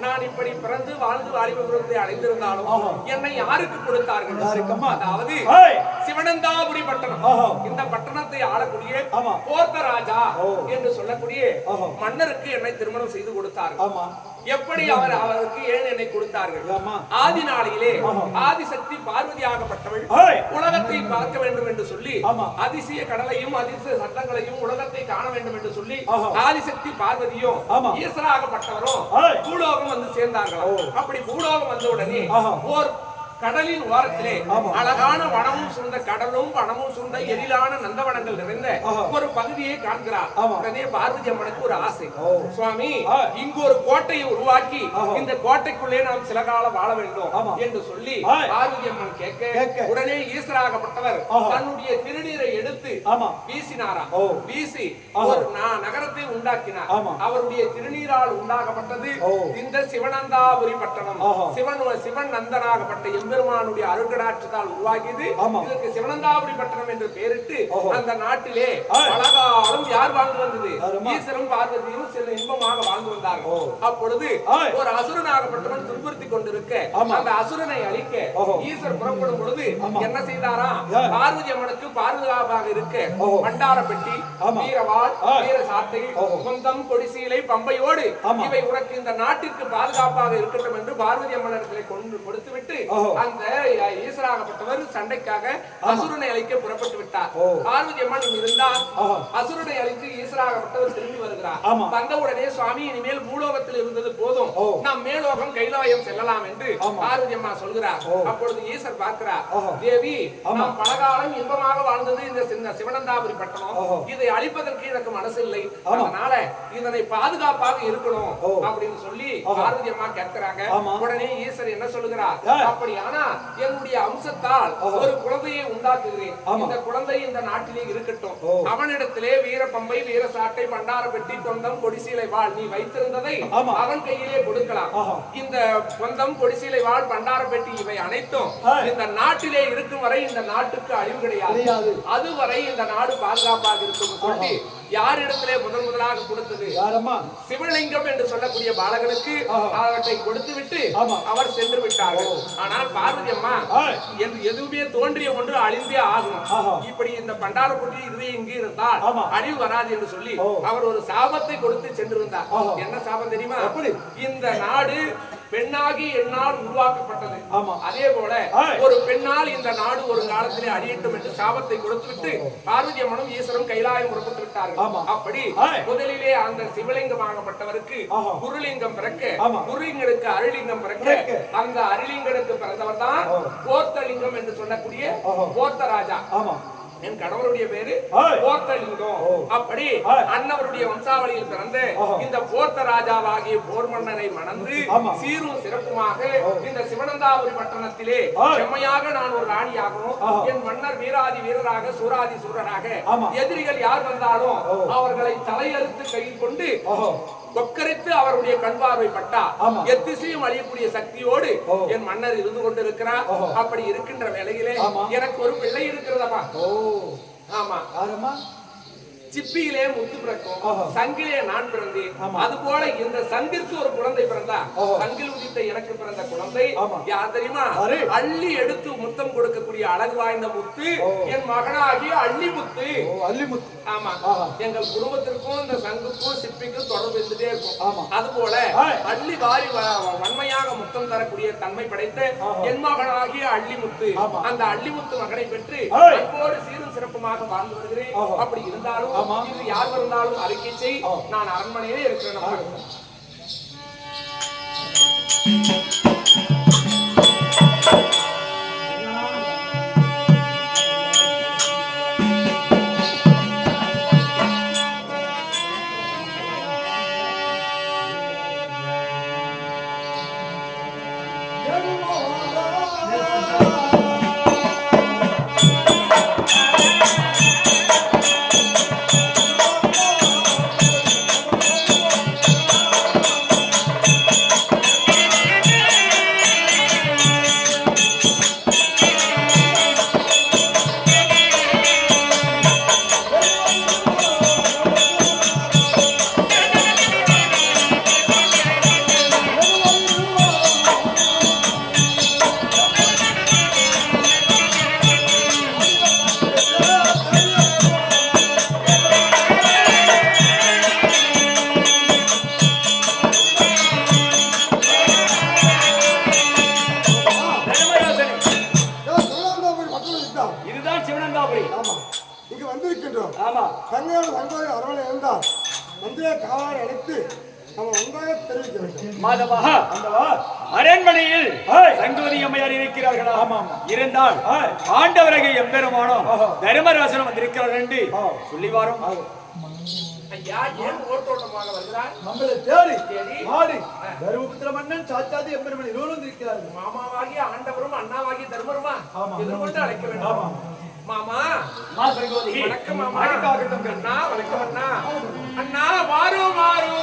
நான் இப்படி பிறந்து வாழ்ந்து வாலிபத்தை அடைந்திருந்தாலும் என்னை யாருக்கு கொடுத்தார்கள்? அதாவது சிவனந்தாபுரி பட்டணம். இந்த பட்டணத்தை ஆளக்கூடிய போர்த்த ராஜா என்று சொல்லக்கூடிய மன்னருக்கு என்னை திருமணம் செய்து கொடுத்தார்கள். எப்படி அவருக்கு ஏன் என்னை கொடுத்தார்கள்? ஆதி நாளிலே ஆதிசக்தி பார்வதியாகப்பட்டவள் உலகத்தை பார்க்க வேண்டும் என்று சொல்லி அதிசய கடலையும் அதிசய சட்டங்களையும் உலகத்தை காண வேண்டும் என்று சொல்லி ஆதிசக்தி பார்வதியும் ஈஸ்வராகப்பட்டவரும் பூலோகம் வந்து சேர்ந்தார்கள். அப்படி பூலோகம் வந்த உடனே ஓர் கடலின் ஓரத்திலே அழகான வனமும் சூழ்ந்த கடலும் வனமும் சூழ்ந்த எழிலான நந்தவனங்கள் நிறைந்த ஒரு பகுதியை காண்கிறார். உடனே பார்வதி அம்மனுக்கு ஒரு ஆசை, சுவாமி இங்கு ஒரு கோட்டையை உருவாக்கி இந்த கோட்டைக்குள்ளே நாம் சில காலம் வாழ வேண்டும் என்று சொல்லி பார்வதி அம்மன் கேட்க உடனே ஈஸ்வராகப்பட்டவர் தன்னுடைய திருநீரை எடுத்து வீசினாரா. வீசி ஒரு நகரத்தை உண்டாக்கினார். அவருடைய திருநீரால் உண்டாக்கப்பட்டது இந்த சிவனந்தாபுரி பட்டணம். சிவன் நந்தனாகப்பட்ட எம்பெருமானுடைய அருட்கடாட்சத்தால் உருவாகியது. இதற்கு சிவனந்தாபுரி பட்டணம் என்று பெயரிட்டு அந்த நாட்டிலே பலகாலம் யார் வாழ்ந்து வந்தது? ஈஸ்வரன் பார்வதியும் சில இன்பமாக வாழ்ந்து வந்தார்கள். அப்பொழுது ஒரு அசுரனாகப்பட்டவன் துன்புறுத்தி கொண்டிருக்க அந்த அசுரனை அழிக்க ஈஸ்வரன் புறப்படும் பொழுது என்ன செய்தாரா? பார்வதி அம்மனுக்கு பாதுகாப்பாக இருக்க பண்டார பெட்டி, வீரவாள், வீர சாட்டை, குந்தம், கொடிசீலை, பம்பையோடு இவை உனக்கு இந்த நாட்டிற்கு பாதுகாப்பாக இருக்கட்டும் என்று பார்வதி அம்மனிடத்திலே கொண்டு கொடுத்துவிட்டு அந்த ஈஸ்வராகப்பட்டவர் சண்டைக்காக அசுரனை அழிக்க புறப்பட்டு விட்டார். பார்வதி அம்மன் இருந்தால் அசுரனை அழித்து ஈஸ்வராகப்பட்டவர் திரும்பி வருகிறார். வந்தவுடனே சுவாமி இனிமேல் பூலோகத்தில் இருந்தது போதும், நாம் மேலோகம் கைலாயம் செல்லலாம் என்று பார்வதி அம்மா சொல்கிறார். அப்பொழுது ஈஸ்வர் பார்க்கிறார், தேவி நாம் பலகாலம் இன்பமாக வாழ்ந்தது இந்த சிவனந்தாபுரி பட்டணம், இதை அழிப்பதற்கு எனக்கு மனசு இல்லை, அதனால இதனை பாதுகாப்பாக இருக்கணும் அப்படின்னு சொல்லி பார்வதி அம்மா கேட்கிறாங்க. உடனே ஈஸ்வர் என்ன சொல்லுகிறார்? அப்படியானா என்னுடைய அம்சத்தால் ஒரு குழந்தையை உண்டாக்குகிறேன், இந்த குழந்தை இந்த நாட்டிலே இருக்கட்டும், அவனிடத்திலே வீரப்பம்பை, வீரசாட்டை, பண்டார பெட்டி, கொந்தம், கொடிசீலை வாழ் நீ வைத்திருந்ததை அவன் கையிலே கொடுக்கலாம். இந்த கொந்தம், கொடிசீலை வாழ், பண்டார பெட்டி இவை அனைத்தும் இந்த நாட்டிலே இருக்கும் வரை இந்த நாட்டுக்கு அழிவு கிடையாது, அதுவரை இந்த நாடு பாதுகாப்பாக இருக்கும் சொல்லி யாரிடத்திலே முதலாக கொடுத்தது? சிவலிங்கம் என்று சொல்லக்கூடிய பாலகனுக்கு அவற்றை கொடுத்து விட்டு அவர் சென்று விட்டார்கள். ஆனால் பார்வதி அம்மா எதுவுமே தோன்றிய ஒன்று அழிந்தே ஆகும், இப்படி இந்த பண்டார பொட்டி இதுவே இங்கே இருந்தால் அழிவு வராது என்று சொல்லி அவர் ஒரு சாபத்தை கொடுத்து சென்றிருந்தார். என்ன சாபம் தெரியுமா? இந்த நாடு பெண்ணாகி என்னால் உருவாக்கப்பட்டது, அதே போல ஒரு பெண்ணால் இந்த நாடு ஒரு காலத்திலே அழியட்டும் என்று சாபத்தை கொடுத்துவிட்டு பார்வதி அம்மனும் ஈஸ்வரன் கைலாயம் புறப்பட்டு விட்டார்கள். அப்படி முதலிலே அந்த சிவலிங்கமாகப்பட்டவருக்கு குருலிங்கம் பிறக்க, குருலிங்கனுக்கு அருளிங்கம் பிறக்க, அந்த அருளிங்கனுக்கு பிறந்தவர் தான் போர்த்தலிங்கம் என்று சொல்லக்கூடிய போர்த்த ராஜா. என் கணவருடைய பேரு போர்த்தலிங்கம். அப்படி அண்ணவருடைய வம்சாவளியில் பிறந்த இந்த போர்த்த ராஜாவாகிய போர் மன்னனை மணந்து சீரும் சிறப்புமாக இந்த சிவனந்தாபுரி பட்டணத்திலே செம்மையாக நான் ஒரு ராணியாகவும் என் மன்னர் வீராதி வீரராக சூராதி சூரராக எதிரிகள் யார் வந்தாலும் அவர்களை தலையறுத்து கையில் கொண்டு கொக்கரித்து அவருடைய கண் பார்வை பட்டா எத்திசையும் அழியக்கூடிய சக்தியோடு என் மன்னர் இருந்து கொண்டிருக்கிறார். அப்படி இருக்கின்ற வேளையிலே எனக்கு ஒரு பிள்ளை இருக்கிறதப்பா. ஆமா, சிப்பியிலே முத்து பிறக்கும், சங்கிலே நான் பிறந்தேன். அது போல இந்த சங்கிற்கு ஒரு குழந்தை பிறந்தா, சங்கில் உதித்த எனக்கு பிறந்த குழந்தை யார் தெரியுமா? அள்ளி எடுத்து முத்தம் கொடுக்கக்கூடிய அழகு வாய்ந்த முத்து என் மகனாகிய அள்ளி முத்து. ஆமா, எங்கள் குடும்பத்திற்கும் இந்த சங்குக்கும் சிப்பிக்கும் தொடர்பு இருந்துட்டே இருக்கும். அது போல அள்ளி வாரி வன்மையாக முத்தம் தரக்கூடிய தன்மை படைத்த என் மகனாகிய அள்ளி முத்து, அந்த அள்ளி முத்து மகனை பெற்று இப்போது சீரும் சிறப்புமாக வாழ்ந்து வருகிறேன். அப்படி இருந்தாலும் இது யார் இருந்தாலும் அறிக்கை செய், நான் அரண்மனையிலே இருக்கிறேன். அந்த காரை அழைத்து நம்ம வந்தாக தெரிவிக்க வேண்டும். மாதவா அரண்மனையில் சங்கோதி அம்மையார் இருக்கிறார்களா? இருந்தால் ஆண்டவரகை எம்பெருமானோ தர்மராசனம் வந்திருக்கிறார்கள் என்று சொல்லி வாரோம். ஐயா ஏன் ஓட்டோட்டமாக வருகிறார்? நம்மளை தேடி ஆடி தர்மபுத்திர மன்னன் சாச்சாதி எம்பெருமான் இருவரும் இருக்கிறார்கள். மாமாவாகிய ஆண்டவரும் அண்ணாவாகிய தர்மருமா எதிர்கொண்டு அழைக்க வேண்டும். மாமா சங்கோதி வணக்கம் மாமா. அண்ணா வணக்கம் அண்ணா. அண்ணா வாரோ வாரோ